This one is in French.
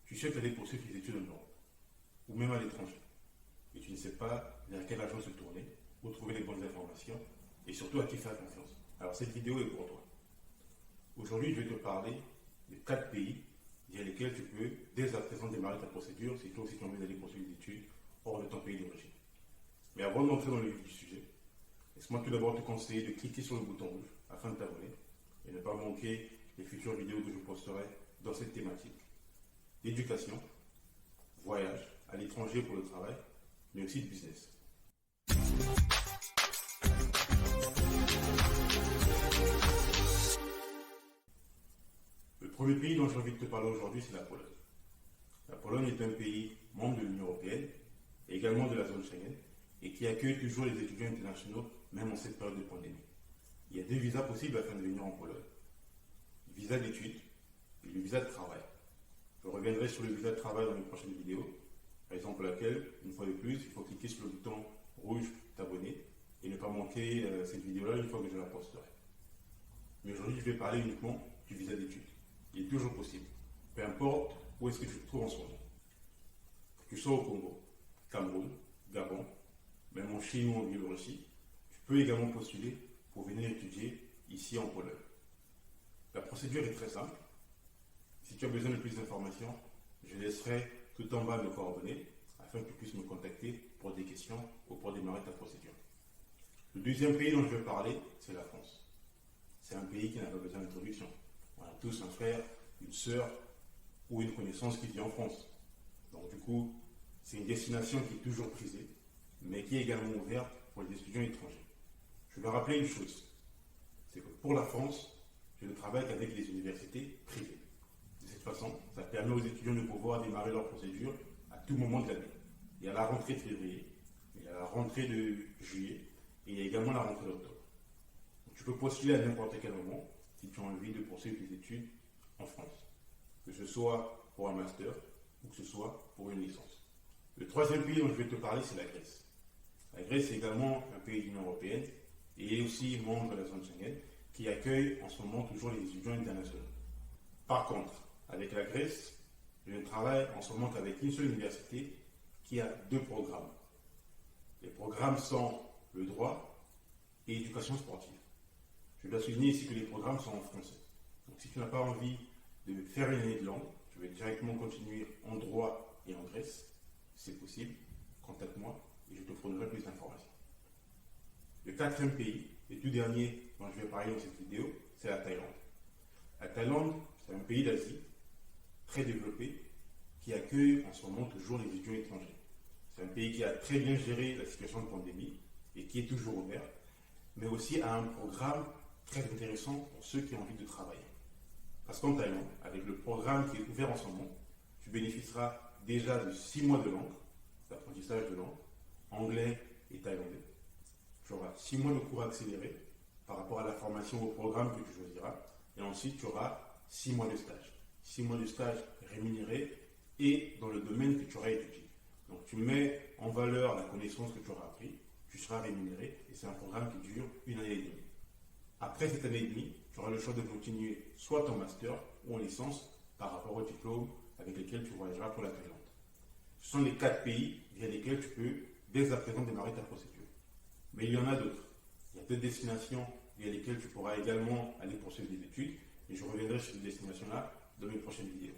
Tu souhaites aller poursuivre tes études en Europe, ou même à l'étranger, et tu ne sais pas vers quelle agence se tourner, où trouver les bonnes informations, et surtout à qui faire confiance. Alors cette vidéo est pour toi. Aujourd'hui, je vais te parler de 4 pays via lesquels tu peux dès à présent démarrer ta procédure si toi aussi tu as envie d'aller poursuivre des études hors de ton pays d'origine. Mais avant d'entrer dans le vif du sujet, laisse-moi tout d'abord te conseiller de cliquer sur le bouton rouge afin de t'abonner et ne pas manquer les futures vidéos que je posterai dans cette thématique d'éducation, voyage, à l'étranger pour le travail, mais aussi de business. Le premier pays dont j'ai envie de te parler aujourd'hui, c'est la Pologne. La Pologne est un pays membre de l'Union européenne et également de la zone Schengen et qui accueille toujours les étudiants internationaux, même en cette période de pandémie. Il y a 2 visas possibles afin de venir en Pologne. Le visa d'études et le visa de travail. Je reviendrai sur le visa de travail dans une prochaine vidéo, raison pour laquelle, une fois de plus, il faut cliquer sur le bouton rouge t'abonner et ne pas manquer cette vidéo-là une fois que je la posterai. Mais aujourd'hui, je vais parler uniquement du visa d'études. Il est toujours possible, peu importe où est-ce que tu te trouves en ce moment. Que tu sois au Congo, Cameroun, Gabon, même en Chine ou en Biélorussie, tu peux également postuler pour venir étudier ici en Pologne. La procédure est très simple. Si tu as besoin de plus d'informations, je laisserai tout en bas mes coordonnées afin que tu puisses me contacter pour des questions ou pour démarrer ta procédure. Le deuxième pays dont je vais parler, c'est la France. C'est un pays qui n'a pas besoin d'introduction. On a tous un frère, une sœur ou une connaissance qui vit en France. Donc du coup, c'est une destination qui est toujours prisée, mais qui est également ouverte pour les étudiants étrangers. Je veux rappeler une chose, c'est que pour la France, je ne travaille qu'avec les universités privées. De cette façon, ça permet aux étudiants de pouvoir démarrer leur procédure à tout moment de l'année. Il y a la rentrée de février, il y a la rentrée de juillet, et il y a également la rentrée d'octobre. Tu peux postuler à n'importe quel moment si tu as envie de poursuivre tes études en France, que ce soit pour un master ou que ce soit pour une licence. Le troisième pays dont je vais te parler, c'est la Grèce. La Grèce est également un pays de l'Union européenne et est aussi membre de la zone Schengen qui accueille en ce moment toujours les étudiants internationaux. Par contre, avec la Grèce, je ne travaille en ce moment qu'avec une seule université qui a 2 programmes. Les programmes sont le droit et l'éducation sportive. Je dois souligner ici que les programmes sont en français. Donc si tu n'as pas envie de faire une année de langue, tu veux directement continuer en droit et en Grèce, c'est possible, contacte-moi et je te fournirai plus d'informations. Le 4e pays, et tout dernier dont je vais parler dans cette vidéo, c'est la Thaïlande. La Thaïlande, c'est un pays d'Asie très développé qui accueille en ce moment toujours les étudiants étrangers. C'est un pays qui a très bien géré la situation de pandémie et qui est toujours ouvert, mais aussi a un programme très intéressant pour ceux qui ont envie de travailler. Parce qu'en Thaïlande, avec le programme qui est ouvert en ce moment, tu bénéficieras déjà de 6 mois de langue, d'apprentissage de langue, anglais et thaïlandais. Tu auras 6 mois de cours accélérés par rapport à la formation au programme que tu choisiras. Et ensuite, tu auras 6 mois de stage. 6 mois de stage rémunérés et dans le domaine que tu auras étudié. Donc, tu mets en valeur la connaissance que tu auras appris, tu seras rémunéré et c'est un programme qui dure 1 année et demie. Après cette année et demie, tu auras le choix de continuer soit en master ou en licence par rapport au diplôme avec lesquels tu voyageras pour la Thaïlande. Ce sont les 4 pays via lesquels tu peux dès à présent démarrer ta procédure. Mais il y en a d'autres. Il y a d'autres destinations via lesquelles tu pourras également aller poursuivre des études et je reviendrai sur ces destinations-là dans une prochaine vidéo.